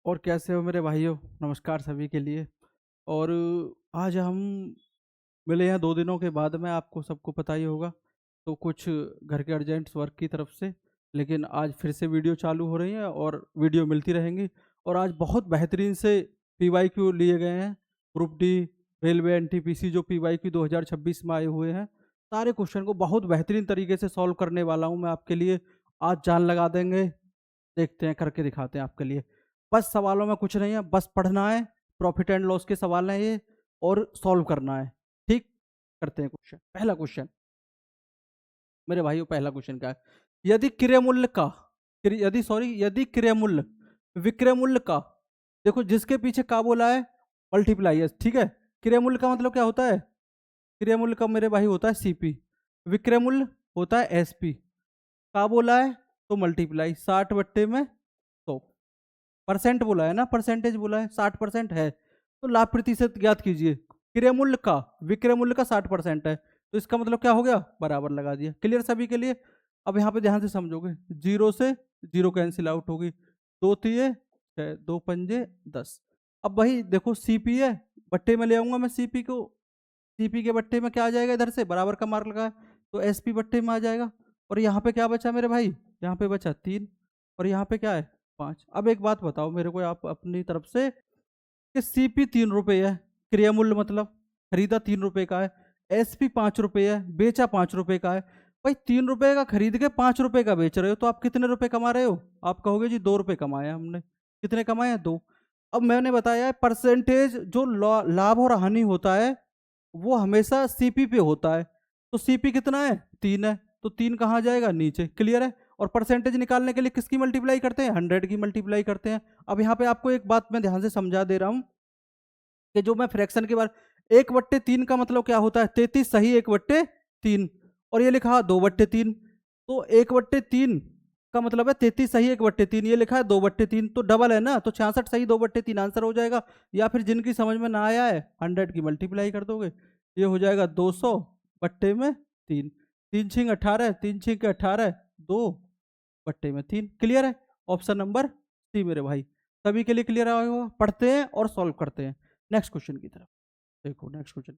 और कैसे हो मेरे भाइयों। नमस्कार सभी के लिए। और आज हम मिले हैं 2 दिनों के बाद में, आपको सबको पता ही होगा। तो कुछ घर के अर्जेंट्स वर्क की तरफ से, लेकिन आज फिर से वीडियो चालू हो रही है और वीडियो मिलती रहेंगी। और आज बहुत बेहतरीन से पीवाईक्यू लिए गए हैं। ग्रुप डी, रेलवे, एनटीपीसी जो पीवाईक्यू 2026 में आए हुए हैं, सारे क्वेश्चन को बहुत बेहतरीन तरीके से सॉल्व करने वाला हूं मैं आपके लिए। आज जान लगा देंगे, देखते हैं, करके दिखाते हैं आपके लिए। बस सवालों में कुछ नहीं है, बस पढ़ना है। प्रॉफिट एंड लॉस के सवाल हैं ये, और सॉल्व करना है। ठीक, करते हैं क्वेश्चन। पहला क्वेश्चन मेरे भाइयों, पहला क्वेश्चन क्या है? यदि क्रय मूल्य का यदि क्रय मूल्य विक्रय मूल्य का, देखो जिसके पीछे का बोला है, मल्टीप्लाई है, ठीक है। क्रय मूल्य का मतलब क्या होता है? क्रय मूल्य का मेरे भाई होता है सीपी, विक्रय मूल्य होता है एसपी। का बोला है तो मल्टीप्लाई 60/100। परसेंट बोला है ना, परसेंटेज बोला है, 60% है तो लाभ प्रतिशत ज्ञात कीजिए। क्रय मूल्य का विक्रय मूल्य का 60% है, तो इसका मतलब क्या हो गया? बराबर लगा दिया। क्लियर सभी के लिए? अब यहाँ पे ध्यान से समझोगे, जीरो से जीरो कैंसिल आउट होगी, दो तिये 6, दो पंजे 10। अब वही देखो, सीपी है, बट्टे में ले आऊंगा मैं सीपी को। सीपी के बट्टे में क्या आ जाएगा? इधर से बराबर का मार्क लगा है तो एसपी बट्टे में आ जाएगा। और यहाँ पे क्या बचा मेरे भाई? यहाँ पे बचा 3, और यहाँ पे क्या है? 5। अब एक बात बताओ मेरे को आप अपनी तरफ से, कि सीपी 3 रुपये है, क्रिया मूल्य मतलब खरीदा 3 रुपये का है, एसपी 5 रुपये है, बेचा 5 रुपये का है। भाई 3 रुपये का खरीद के 5 रुपये का बेच रहे हो, तो आप कितने रुपए कमा रहे हो? आप कहोगे जी 2 रुपये कमाए हमने। कितने कमाए हैं? 2। अब मैंने बताया है, परसेंटेज जो लाभ और हानि होता है वो हमेशा सीपी पे होता है। तो सीपी कितना है? 3 है, तो 3 कहाँ जाएगा? नीचे। क्लियर है? और परसेंटेज निकालने के लिए किसकी मल्टीप्लाई करते हैं? 100 की मल्टीप्लाई करते हैं। अब यहाँ पे आपको एक बात मैं ध्यान से समझा दे रहा हूँ, कि जो मैं फ्रैक्शन के बारे, 1/3 का मतलब क्या होता है? 33 सही 1/3। और ये लिखा 2/3, तो 1/3 का मतलब है 33 सही 1/3, ये लिखा है 2/3, तो डबल है ना, तो 66 सही 2/3 आंसर हो जाएगा। या फिर जिनकी समझ में ना आया है, 100 की मल्टीप्लाई कर दोगे, ये हो जाएगा 200/3। 3×6 = 18, 3×6 = 18, 2/3। क्लियर है? ऑप्शन नंबर सी मेरे भाई। सभी के लिए क्लियर होगा? पढ़ते हैं और सॉल्व करते हैं नेक्स्ट क्वेश्चन की तरफ। देखो नेक्स्ट क्वेश्चन,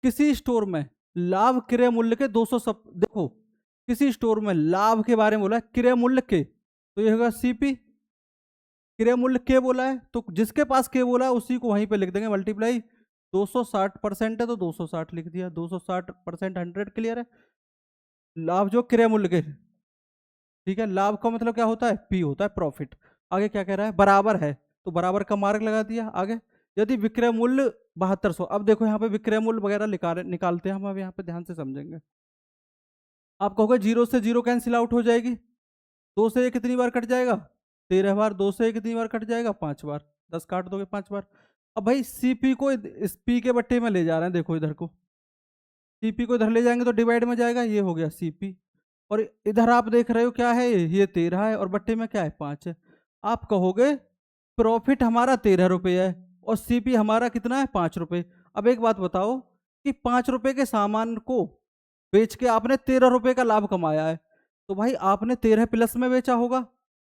किसी स्टोर में लाभ क्रय मूल्य के 200 देखो, किसी स्टोर में लाभ के बारे में बोला है, क्रय मूल्य के, तो ये होगा सीपी। क्रय मूल्य के बोला है तो जिसके पास के बोला है उसी को वहीं पे लिख देंगे मल्टीप्लाई। 260% है तो 260 लिख दिया, 260% 100। क्लियर है? लाभ जो क्रय मूल्य के, ठीक है। लाभ का मतलब क्या होता है? पी होता है, प्रॉफिट। आगे क्या कह रहा है? बराबर है, तो बराबर का मार्क लगा दिया। आगे, यदि विक्रय मूल्य 7200, अब देखो यहाँ पे विक्रय मूल्य वगैरह निकालते हैं हम, अब यहाँ पे ध्यान से समझेंगे। आप कहोगे जीरो से जीरो कैंसिल आउट हो जाएगी, 2 से ये कितनी बार कट जाएगा? 13 बार। 2 से ये कितनी बार कट जाएगा? 5 बार। 10 काट दोगे 5 बार। अब भाई सीपी को इस पी के बट्टे में ले जा रहे हैं, देखो इधर को, सीपी को इधर ले जाएंगे तो डिवाइड में जाएगा, ये हो गया सीपी। और इधर आप देख रहे हो क्या है? ये 13 है, और बट्टे में क्या है? 5 है। आप कहोगे प्रॉफिट हमारा 13 रुपये है और सीपी हमारा कितना है? 5 रुपये। अब एक बात बताओ, कि 5 रुपये के सामान को बेच के आपने 13 रुपये का लाभ कमाया है, तो भाई आपने 13 प्लस में बेचा होगा।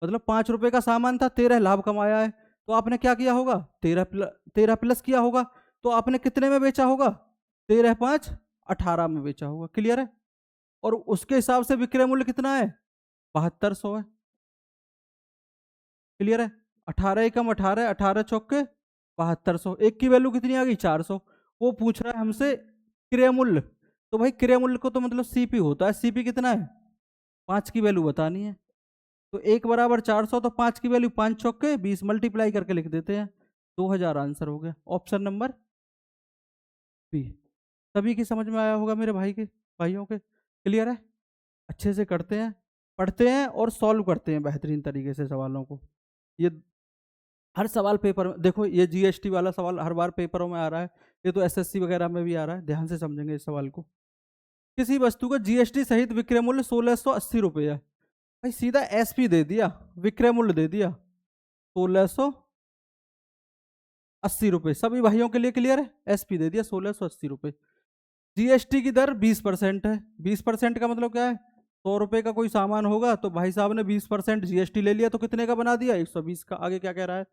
मतलब 5 रुपये का सामान था, 13 लाभ कमाया है, तो आपने क्या किया होगा? 13 प्लस किया होगा। तो आपने कितने में बेचा होगा? 13×5 = 18 में बेचा होगा। क्लियर है? और उसके हिसाब से विक्रय मूल्य कितना है? 7200 है। क्लियर है? 18×1 = 18, 18×4 = 7200। एक की वैल्यू कितनी आ गई? 400। वो पूछ रहा है हमसे क्रय मूल्य, तो भाई क्रय मूल्य को तो मतलब सीपी होता है। सीपी कितना है? 5 की वैल्यू बतानी है, तो 1 = 400, तो 5 की वैल्यू 5×4 = 20 मल्टीप्लाई करके लिख देते हैं, 2000 आंसर हो गया। Option number B. सभी की समझ में आया होगा मेरे भाइयों के? क्लियर है? अच्छे से करते हैं, पढ़ते हैं और सॉल्व करते हैं बेहतरीन तरीके से सवालों को। ये हर सवाल पेपर में, देखो ये जीएसटी वाला सवाल हर बार पेपरों में आ रहा है, ये तो एसएससी वगैरह में भी आ रहा है। ध्यान से समझेंगे इस सवाल को। किसी वस्तु का जीएसटी सहित विक्रय मूल्य 1680 रुपये है, भाई सीधा एसपी दे दिया, विक्रय मूल्य दे दिया 1680 रुपये। सभी भाइयों के लिए क्लियर है? एसपी दे दिया 1680 रुपये। जीएसटी की दर 20% है। 20% का मतलब क्या है? 100 रुपए का कोई सामान होगा तो भाई साहब ने 20% जीएसटी ले लिया तो कितने का बना दिया, 120 का। आगे क्या कह रहा है,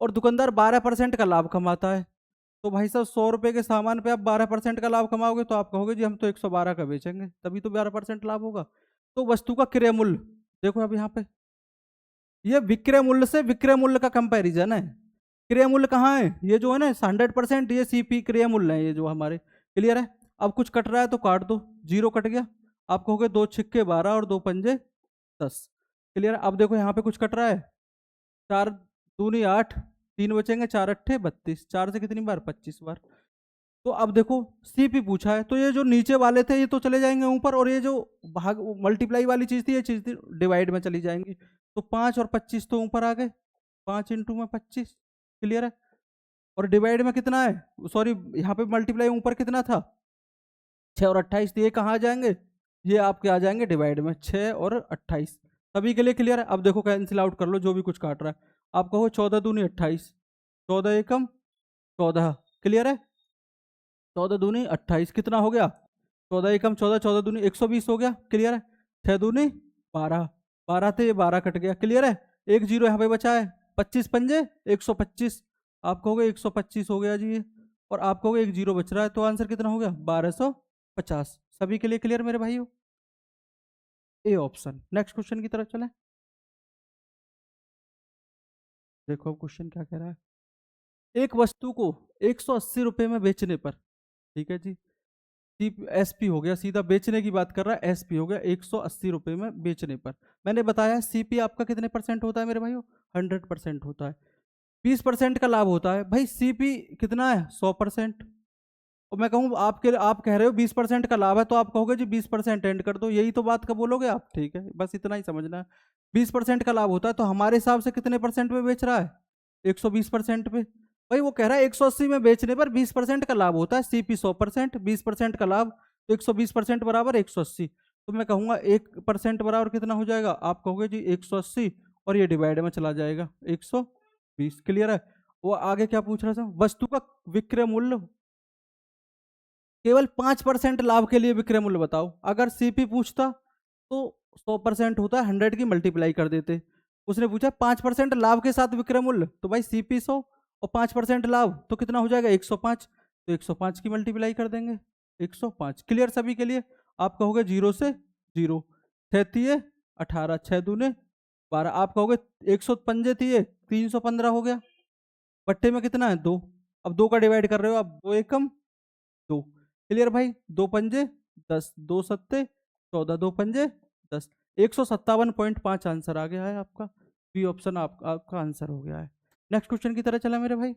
और दुकानदार 12% का लाभ कमाता है। तो भाई साहब 100 रुपए के सामान पे आप 12% का लाभ कमाओगे तो आप कहोगे जी हम तो 112 का बेचेंगे, तभी तो 12% लाभ होगा। तो वस्तु का क्रय मूल्य, देखो अब यहाँ पे ये विक्रय मूल्य से विक्रय मूल्य का कंपैरिजन है। क्रय मूल्य कहाँ है, ये जो है ना 100%, ये सीपी क्रय मूल्य है, ये जो हमारे, क्लियर है। अब कुछ कट रहा है तो काट दो, 0 कट गया। आप कहोगे 2 छिक्के 12 और 2 पंजे 10, क्लियर है। अब देखो यहाँ पे कुछ कट रहा है, 4 दूनी 8, 3 बचेंगे, 4 अट्ठे 32, 4 से कितनी बार, 25 बार। तो अब देखो सीपी पूछा है तो ये जो नीचे वाले थे ये तो चले जाएंगे ऊपर, और ये जो भाग मल्टीप्लाई वाली चीज थी ये चीज थी डिवाइड में चली जाएंगी। तो 5 और 25 तो ऊपर आ गए, 5 इंटू में 25, क्लियर है। और डिवाइड में कितना है, सॉरी यहाँ पे मल्टीप्लाई ऊपर कितना था, 6 और 28, तो ये कहाँ आ जाएंगे, ये आपके आ जाएंगे डिवाइड में, 6 और 28। सभी के लिए क्लियर है। अब देखो कैंसिल आउट कर लो जो भी कुछ काट रहा है। आप कहो 14 दूनी 28, 14 एकम 14, क्लियर है। 14 दूनी 28 कितना हो गया, 14 एकम 14, 14 दूनी 120 हो गया, क्लियर है। 6 दूनी 12, 12 थे, ये 12 कट गया, क्लियर है। एक जीरो यहाँ पे बचा है, 25 पंजे 125, आप कहोगे 125 हो गया जी ये, और आप कहोगे एक जीरो बच रहा है, तो आंसर कितना हो गया, 1250। सभी के लिए क्लियर मेरे भाइयों, ए ऑप्शन। नेक्स्ट क्वेश्चन की तरफ चले। देखो अब क्वेश्चन क्या कह रहा है, एक वस्तु को 180 रुपए में बेचने पर, ठीक है जी, एसपी हो गया, सीधा बेचने की बात कर रहा है, एसपी हो गया 180 रुपए में बेचने पर। मैंने बताया सीपी आपका कितने परसेंट होता है मेरे भाइयों, 100% होता है। 20% का लाभ होता है, भाई सीपी कितना है, 100%। और मैं कहूँ आपके, आप कह रहे हो 20% का लाभ है, तो आप कहोगे जी 20% एंड कर दो, यही तो बात का बोलोगे आप, ठीक है, बस इतना ही समझना है। 20% का लाभ होता है, तो हमारे हिसाब से कितने परसेंट पे बेच रहा है, 120% पे। भाई वो कह रहा है 180 में बेचने पर 20% का लाभ होता है, सीपी 100%, 20% का लाभ, तो 120% बराबर 180। तो मैं कहूँगा 1% बराबर कितना हो जाएगा, आप कहोगे जी 180, और ये डिवाइड में चला जाएगा 120, क्लियर है। वो आगे क्या पूछ रहा था, वस्तु का विक्रय मूल्य केवल 5% लाभ के लिए विक्रय मूल्य बताओ। अगर सीपी पूछता तो 100% होता है, 100 की मल्टीप्लाई कर देते। उसने पूछा 5% लाभ के साथ विक्रय मूल्य, तो भाई सीपी 100 और 5% लाभ तो कितना हो जाएगा, 105। तो 105 की मल्टीप्लाई कर देंगे, 105, क्लियर सभी के लिए। आप कहोगे 0 से 0, 6 तिये 18, 6 दूने 12, आप कहोगे 100 पंजे तिये 315 हो गया, बट्टे में कितना है 2। अब 2 का डिवाइड कर रहे हो आप, 2 एकम 2, क्लियर भाई, 2 पंजे 10, 2 सत्ते 14, 2 पंजे 10, 157.5 आंसर आ गया है आपका। बी ऑप्शन आपका आंसर हो गया है। नेक्स्ट क्वेश्चन की तरह चला मेरे भाई,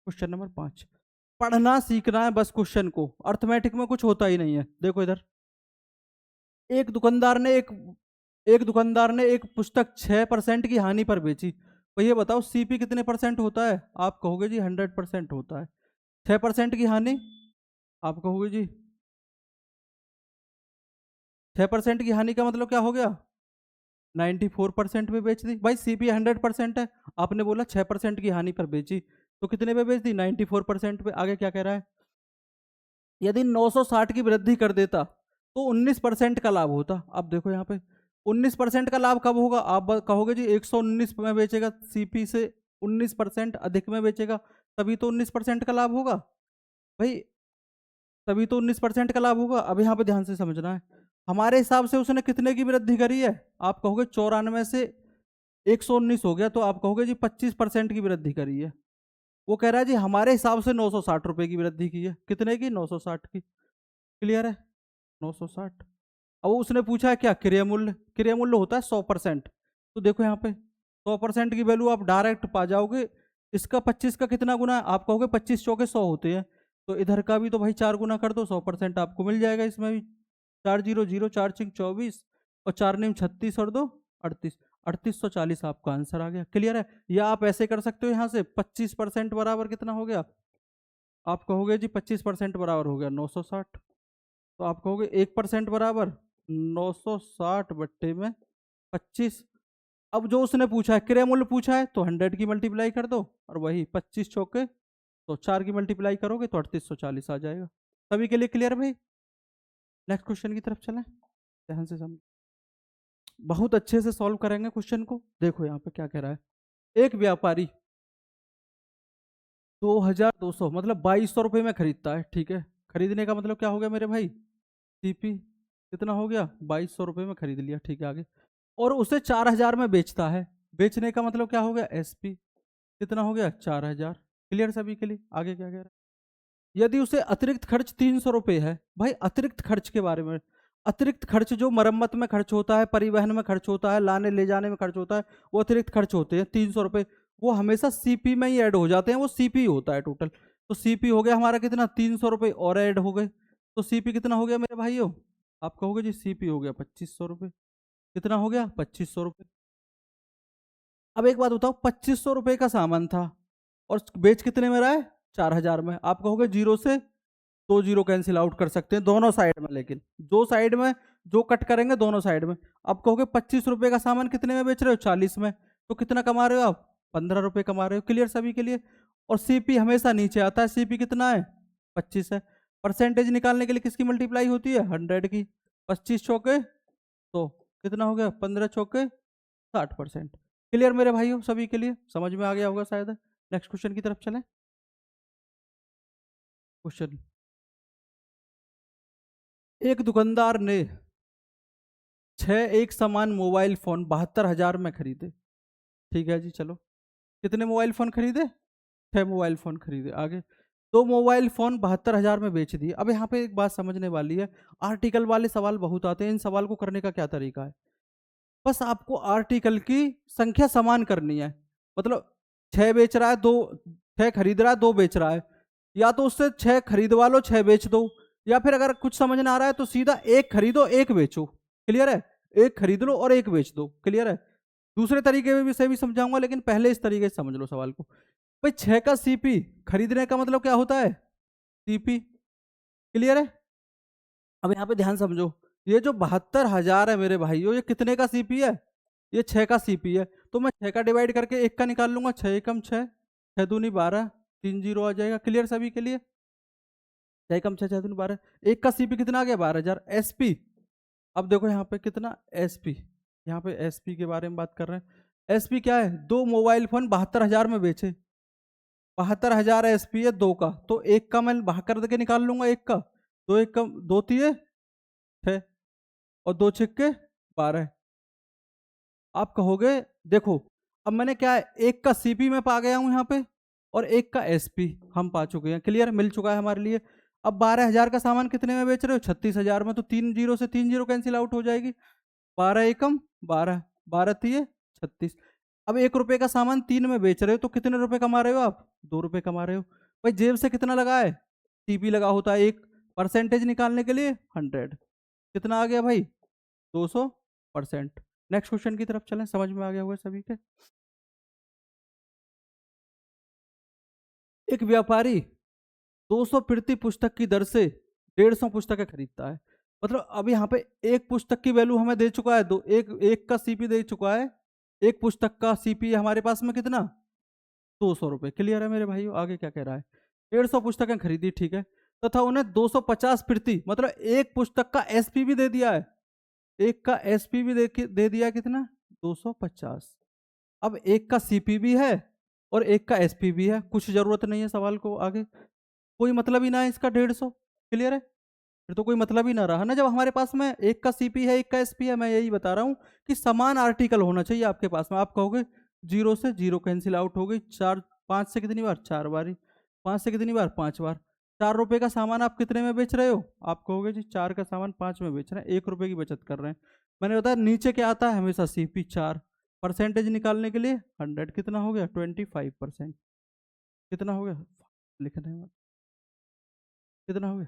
क्वेश्चन नंबर 5। पढ़ना सीखना है बस क्वेश्चन को, अर्थमेटिक में कुछ होता ही नहीं है। देखो इधर, एक दुकानदार ने एक पुस्तक 6% की हानि पर बेची, तो ये बताओ सीपी कितने परसेंट होता है, आप कहोगे जी 100% होता है। 6% की हानि, आप कहोगे जी 6% की हानि का मतलब क्या हो गया, 94% पे बेच दी। भाई सीपी 100% है, आपने बोला 6% की हानि पर बेची, तो कितने पे बेच दी, 94% पे। आगे क्या कह रहा है, यदि 960 की वृद्धि कर देता तो 19% का लाभ होता। अब देखो यहाँ पे 19% का लाभ कब होगा, आप कहोगे जी 119 में बेचेगा, सीपी से 19% अधिक में बेचेगा, तभी तो 19% का लाभ होगा भाई, तभी तो 19% का लाभ होगा। अब यहाँ पे ध्यान से समझना है, हमारे हिसाब से उसने कितने की वृद्धि करी है, आप कहोगे 94 से 119 हो गया, तो आप कहोगे जी 25% की वृद्धि करी है। वो कह रहा है जी हमारे हिसाब से 960 रुपए की वृद्धि की है, कितने की, 960 की, क्लियर है, 960। अब उसने पूछा है क्या, क्रय मूल्य, क्रय मूल्य होता है 100%। तो देखो यहाँ पे 100% की वैल्यू आप डायरेक्ट पा जाओगे, इसका 25 का कितना गुना है, आप कहोगे 25 चौके 100 होते हैं, तो इधर का भी तो भाई 4 गुना कर दो, 100% आपको मिल जाएगा इसमें भी। 4 जीरो जीरो, 4 छिक 24, और 4 नीम 36 और 2 38, 3840 आपका आंसर आ गया, क्लियर है। या आप ऐसे कर सकते हो, यहाँ से 25% बराबर कितना हो गया, आप कहोगे जी 25% बराबर हो गया 960, तो आप कहोगे 1% बराबर 960 बट्टे में 25। अब जो उसने पूछा है क्रय मूल्य पूछा है, तो 100 की मल्टीप्लाई कर दो, और वही 25 चौके तो 4 की मल्टीप्लाई करोगे तो 3840 आ जाएगा। सभी के लिए क्लियर भाई। नेक्स्ट क्वेश्चन की तरफ चलें, ध्यान से समझ, बहुत अच्छे से सॉल्व करेंगे क्वेश्चन को। देखो यहाँ पे क्या कह रहा है, एक व्यापारी 2200 मतलब 2200 रुपये में खरीदता है, ठीक है। खरीदने का मतलब क्या हो गया मेरे भाई, सीपी कितना हो गया, 2200 रुपये में खरीद लिया, ठीक है। आगे, और उसे 4000 में बेचता है, बेचने का मतलब क्या हो गया, एसपी कितना हो गया, 4000। क्लियर सभी के लिए, आगे क्या कह रहा है, यदि उसे अतिरिक्त खर्च 300 रुपये है, भाई अतिरिक्त खर्च के बारे में, अतिरिक्त खर्च जो मरम्मत में खर्च होता है, परिवहन में खर्च होता है, लाने ले जाने में खर्च होता है, वो अतिरिक्त खर्च होते हैं 300 रुपये, वो हमेशा सीपी में ही ऐड हो जाते हैं, वो सीपी होता है टोटल। तो सीपी हो गया हमारा कितना, 300 रुपये और ऐड हो गए, तो सीपी कितना हो गया मेरे भाइयों, आप कहोगे जी सीपी हो गया 2500 रुपये, कितना हो गया 2500 रुपये। अब एक बात बताओ, 2500 रुपये का सामान था और बेच कितने में रहा है, 4000 में। आप कहोगे जीरो से दो जीरो कैंसिल आउट कर सकते हैं दोनों साइड में, लेकिन दो साइड में जो कट करेंगे दोनों साइड में। अब कहोगे 25 रुपये का सामान कितने में बेच रहे हो, 40 में, तो कितना कमा रहे हो आप, 15 रुपये कमा रहे हो। क्लियर सभी के लिए। और सीपी हमेशा नीचे आता है, सीपी कितना है, 25 है। परसेंटेज निकालने के लिए किसकी मल्टीप्लाई होती है, 100 की। 25 चौके तो कितना हो गया, 15 चौके 60%। क्लियर मेरे भाइयों सभी के लिए, समझ में आ गया होगा शायद। नेक्स्ट क्वेश्चन की तरफ चलें। क्वेश्चन, एक दुकानदार ने एक समान मोबाइल फोन 72,000 में खरीदे, ठीक है जी। चलो, कितने मोबाइल फोन खरीदे, 6 मोबाइल फोन खरीदे। आगे, दो मोबाइल फोन 72,000 में बेच दिए। अब यहाँ पे एक बात समझने वाली है, आर्टिकल वाले सवाल बहुत आते हैं, इन सवाल को करने का क्या तरीका है, बस आपको आर्टिकल की संख्या समान करनी है। मतलब 6 बेच रहा है, दो, 6 खरीद रहा है, 2 बेच रहा है, या तो उससे 6 खरीदवा लो, 6 बेच दो, या फिर अगर कुछ समझ ना आ रहा है तो सीधा 1 खरीदो 1 बेचो। क्लियर है, 1 खरीद लो और 1 बेच दो। क्लियर है, दूसरे तरीके में भी से भी समझाऊंगा, लेकिन पहले इस तरीके से समझ लो सवाल को। भाई 6 का सीपी खरीदने का मतलब क्या होता है, सीपी। क्लियर है, अब यहाँ पे ध्यान समझो, ये जो 72,000 है मेरे भाइयों, ये कितने का सीपी है, ये 6 का सीपी है। तो मैं 6 का डिवाइड करके 1 का निकाल लूंगा, 6 एकम 6, 6 दूनी 12, 3 जीरो आ जाएगा। क्लियर सभी के लिए, 6 एकम 6, 6 दूनी 12, 1 का सीपी कितना आ गया, 12,000 एसपी। अब देखो यहाँ पे कितना एसपी, यहाँ पे एसपी के बारे में बात कर रहे हैं। एसपी क्या है, दो मोबाइल फोन 72,000 में बेचे, 72,000 एसपी है दो का, तो 1 का मैं बाहर कर के निकाल लूंगा, 1 का, 2 एकम 2 तिये 6 और 2 छिक्के 12। आप कहोगे देखो, अब मैंने क्या है, 1 का सीपी में पा गया हूं यहाँ पे, और 1 का एसपी हम पा चुके हैं। क्लियर, मिल चुका है हमारे लिए। अब 12,000 का सामान कितने में बेच रहे हो, 36,000 में, तो 3 जीरो से 3 जीरो कैंसिल आउट हो जाएगी। 12 एकम 12, 12 तिये 36। अब 1 रुपए का सामान 3 में बेच रहे हो, तो कितने रुपए कमा रहे हो आप, 2 रुपए कमा रहे हो। भाई जेब से कितना लगा है, सीपी लगा होता है 1, परसेंटेज निकालने के लिए 100, कितना आ गया भाई, 200%। नेक्स्ट क्वेश्चन की तरफ चलें, समझ में आ गया होगा सभी के। एक व्यापारी 200 प्रति पुस्तक की दर से 150 पुस्तकें खरीदता है। मतलब अब यहाँ पे एक पुस्तक की वैल्यू हमें दे चुका है, दो एक एक का सीपी दे चुका है, एक पुस्तक का सीपी हमारे पास में कितना, 200 रुपये। क्लियर है मेरे भाइयों, आगे क्या कह रहा है, 150 पुस्तकें खरीदी, ठीक है, तथा उन्हें 250 प्रति मतलब एक पुस्तक का एसपी भी दे दिया है, एक का एसपी भी दे दिया कितना, 250। अब एक का सीपी भी है और एक का एसपी भी है, कुछ जरूरत नहीं है सवाल को आगे, कोई मतलब ही ना है इसका 150। क्लियर है, फिर तो कोई मतलब ही ना रहा ना, जब हमारे पास में एक का सीपी है एक का एसपी है। मैं यही बता रहा हूँ कि समान आर्टिकल होना चाहिए आपके पास में। आप कहोगे जीरो से जीरो कैंसिल आउट हो गई, 5 से कितनी बार, 4 बारी, 5 से कितनी बार, 5 बार। 4 रुपए का सामान आप कितने में बेच रहे हो, आप कहोगे जी 4 का सामान 5 में बेच रहे हैं, 1 रुपए की बचत कर रहे हैं। मैंने बताया नीचे क्या आता है हमेशा, सीपी 4, परसेंटेज निकालने के लिए 100, कितना हो गया 25%, कितना हो गया, लिखने में कितना हो गया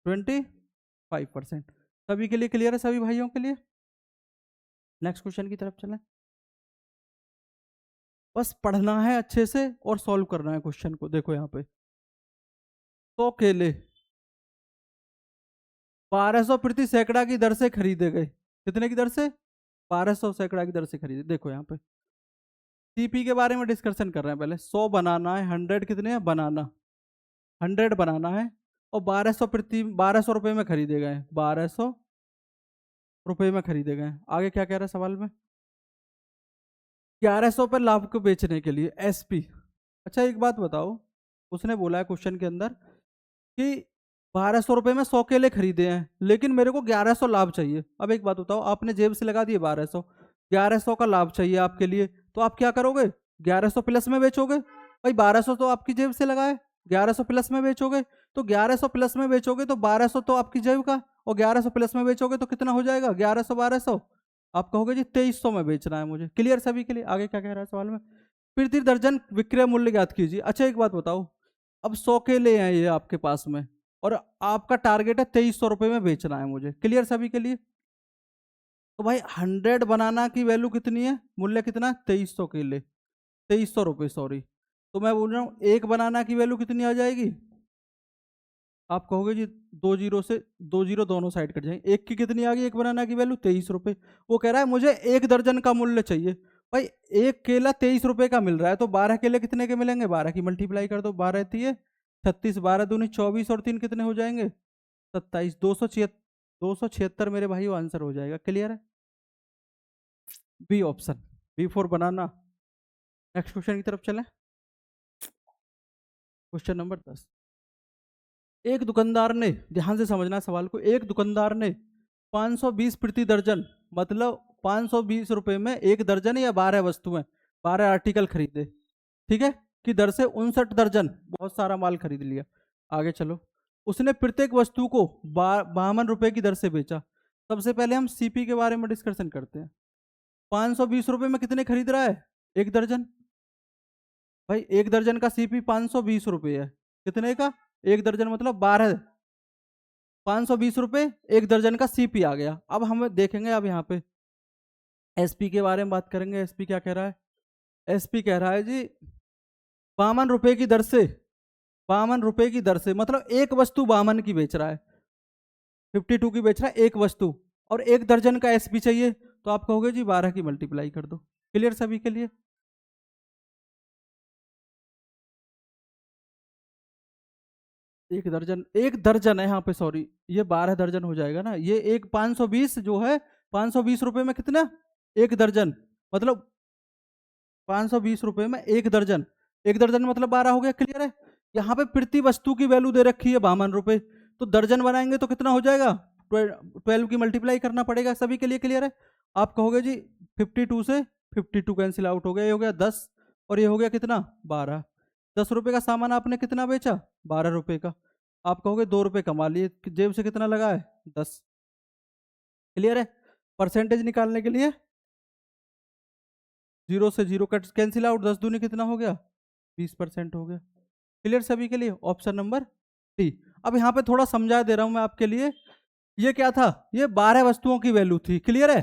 25%। सभी के लिए क्लियर है, सभी भाइयों के लिए। नेक्स्ट क्वेश्चन की तरफ चलें, बस पढ़ना है अच्छे से और सॉल्व करना है क्वेश्चन को। देखो यहाँ पे 100 केले 1200 प्रति सैकड़ा की दर से खरीदे गए, कितने की दर से, 1200 सैकड़ा की दर से खरीदे। देखो यहाँ पे सीपी के बारे में डिस्कशन कर रहे हैं, पहले 100 बनाना है, 100 कितने है बनाना, 100 बनाना है, और 1200 रुपये में खरीदे गए, 1200 रुपये में खरीदे गए। आगे क्या कह रहा है सवाल में, 1100 पर लाभ को बेचने के लिए एसपी। अच्छा एक बात बताओ, उसने बोला है क्वेश्चन के अंदर कि 1200 रुपये में 100 केले खरीदे हैं, लेकिन मेरे को 1100 लाभ चाहिए। अब एक बात बताओ, आपने जेब से लगा दिए 1200, 1100 का लाभ चाहिए आपके लिए, तो आप क्या करोगे, 1100 प्लस में बेचोगे। भाई 1200 तो आपकी जेब से लगाए, 1100 प्लस में बेचोगे, तो 1100 प्लस में बेचोगे तो 1200 तो आपकी जेब का, और 1100 प्लस में बेचोगे तो कितना हो जाएगा, 1100 1200, आप कहोगे जी 2300 में बेचना है मुझे। क्लियर सभी के लिए। आगे क्या कह रहा है सवाल में, प्रति दर्जन विक्रय मूल्य ज्ञात कीजिए। अच्छा एक बात बताओ, अब 100 केले हैं ये आपके पास में, और आपका टारगेट है 2300 रुपये में बेचना है मुझे। क्लियर सभी के लिए। तो भाई 100 बनाना की वैल्यू कितनी है, मूल्य कितना, 2300 केले, 2300 रुपये सॉरी। तो मैं बोल रहा हूँ एक बनाना की वैल्यू कितनी आ जाएगी, आप कहोगे जी 2 जीरो से 2 जीरो दोनों साइड कट जाएंगे, एक की कितनी आ गई, एक बनाना की वैल्यू 23 रुपये। वो कह रहा है मुझे एक दर्जन का मूल्य चाहिए। भाई एक केला 23 रुपये का मिल रहा है, तो 12 केले कितने के मिलेंगे, 12 की मल्टीप्लाई कर दो, 12 रहती है 36, 12 दूनी 24 और 3 कितने हो जाएंगे 27, 276 मेरे भाई आंसर हो जाएगा। क्लियर है, बी ऑप्शन, बी4 बनाना। नेक्स्ट क्वेश्चन की तरफ चलें, क्वेश्चन नंबर 10। एक दुकानदार ने, ध्यान से समझना सवाल को, एक दुकानदार ने 520 प्रति दर्जन, मतलब 520 रुपए में एक दर्जन या 12 वस्तुएं, 12 आर्टिकल खरीदे, ठीक है, की दर से 59 दर्जन, बहुत सारा माल खरीद लिया। आगे चलो, उसने प्रत्येक वस्तु को 52 रुपए की दर से बेचा। सबसे पहले हम सीपी के बारे में डिस्कशन करते हैं। 520 रुपए में कितने खरीद रहा है, एक दर्जन। भाई एक दर्जन का सीपी 520 रुपये है, कितने का, एक दर्जन मतलब 12, 520 रुपये एक दर्जन का सीपी आ गया। अब हम देखेंगे, अब यहाँ पे एसपी के बारे में बात करेंगे। एसपी क्या कह रहा है, एसपी कह रहा है जी 52 रुपये की दर से, 52 रुपये की दर से मतलब एक वस्तु 52 की बेच रहा है, 52 की बेच रहा है एक वस्तु, और एक दर्जन का एसपी चाहिए, तो आप कहोगे जी 12 की मल्टीप्लाई कर दो। क्लियर सभी के लिए। एक दर्जन है यहाँ पे, सॉरी ये 12 दर्जन हो जाएगा ना, ये एक 520 जो है, 520 रुपये में कितना, एक दर्जन, मतलब 520 रुपये में एक दर्जन, एक दर्जन मतलब 12 हो गया। क्लियर है। यहाँ पे प्रति वस्तु की वैल्यू दे रखी है 52 रुपये, तो दर्जन बनाएंगे तो कितना हो जाएगा, 12 की मल्टीप्लाई करना पड़ेगा। सभी के लिए क्लियर है। आप कहोगे जी 52 से 52 कैंसिल आउट हो गया, ये हो गया 10, और ये हो गया कितना 12। 10 रुपये का सामान आपने कितना बेचा, 12 रुपये का। आप कहोगे 2 रुपये कमा लिए, जेब से कितना लगा है, 10। क्लियर है। परसेंटेज निकालने के लिए 0 से 0 कट कैंसिल आउट, 10 दूनी कितना हो गया, 20% हो गया। क्लियर सभी के लिए। Option number D. अब यहाँ पे थोड़ा समझा दे रहा हूं मैं आपके लिए, ये क्या था, ये 12 वस्तुओं की वैल्यू थी। क्लियर है,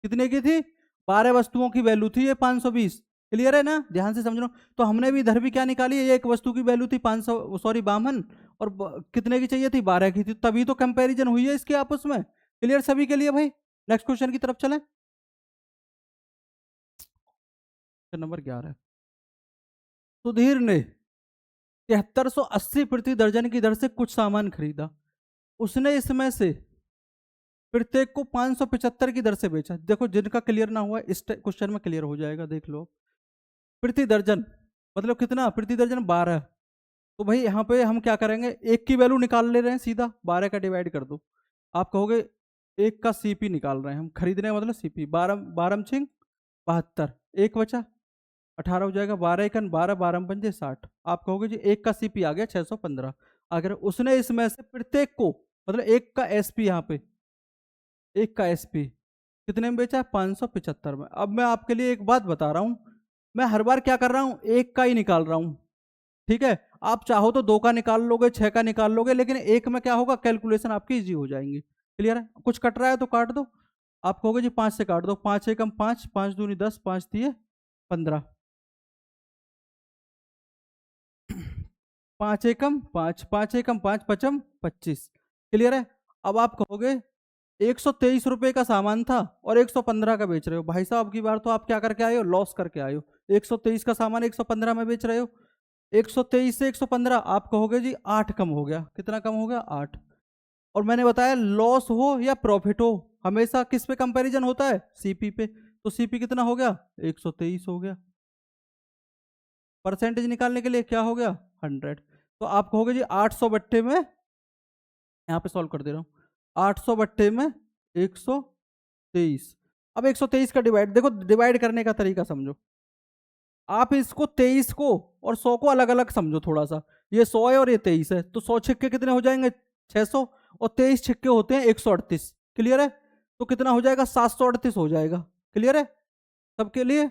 कितने की थी, 12 वस्तुओं की वैल्यू थी ये 520। क्लियर है ना, ध्यान से समझ लो। तो हमने भी इधर भी क्या निकाली है, ये एक वस्तु की वैल्यू थी 500 सॉरी 52, और कितने की चाहिए थी, 12 की थी, तभी तो कंपैरिजन हुई है इसके आपस में। क्लियर सभी के लिए भाई। नेक्स्ट क्वेश्चन की तरफ चलें, क्वेश्चन नंबर 11। सुधीर ने 7380 प्रति दर्जन की दर से कुछ सामान खरीदा, उसने इसमें से प्रत्येक को 575 की दर से बेचा। देखो जिनका क्लियर ना हुआ इस क्वेश्चन में क्लियर हो जाएगा, देख लो। प्रति दर्जन मतलब कितना, प्रति दर्जन 12। तो भाई यहाँ पे हम क्या करेंगे, एक की वैल्यू निकाल ले रहे हैं सीधा, 12 का डिवाइड कर दो। आप कहोगे एक का सीपी निकाल रहे हैं हम, खरीदने मतलब सीपी, 12 12 छिंग 72, एक बचा 18 हो जाएगा, 12 एकन 12, 12 पंजे 60। आप कहोगे जी एक का सीपी आ गया 615। अगर उसने इसमें से प्रत्येक को, मतलब एक का एसपी, यहाँ पे एक का एसपी कितने में बेचा है, 575 में। अब मैं आपके लिए एक बात बता रहा हूं, मैं हर बार क्या कर रहा हूं, एक का ही निकाल रहा हूं, ठीक है। आप चाहो तो 2 का निकाल लोगे, 6 का निकाल लोगे, लेकिन एक में क्या होगा, कैलकुलेशन आपकी इजी हो जाएंगी। क्लियर है। कुछ कट रहा है तो काट दो। आप कहोगे जी 5 से काट दो, 5 एकम 5, 5 दूनी 10, 5 दिए 15, 5 एकम 5, 5 एकम 5, 5 25। क्लियर है। अब आप कहोगे 123 रुपये का सामान था और 115 का बेच रहे हो, भाई साहब की बार तो आप क्या करके आए हो, लॉस करके आए हो। 123 का सामान 115 में बेच रहे हो, 123 से 115, आप कहोगे जी 8 कम हो गया। कितना कम हो गया? 8। और मैंने बताया लॉस हो या प्रॉफिट हो, हमेशा किस पे कंपैरिजन होता है? सीपी पे। तो सीपी कितना हो गया? 123 हो गया। परसेंटेज निकालने के लिए क्या हो गया? 100। तो आप कहोगे जी 800 बट्टे में, यहाँ पे सॉल्व कर दे रहा हूँ, 800 बट्टे में 123। अब 123 का डिवाइड देखो, डिवाइड करने का तरीका समझो। आप इसको 23 को और 100 को अलग अलग समझो थोड़ा सा। ये 100 है और ये 23 है, तो 100 छिक्के कितने हो जाएंगे? 600। और 23 छिक्के होते हैं 138। क्लियर है? तो कितना हो जाएगा? 738 हो जाएगा। क्लियर है सबके लिए?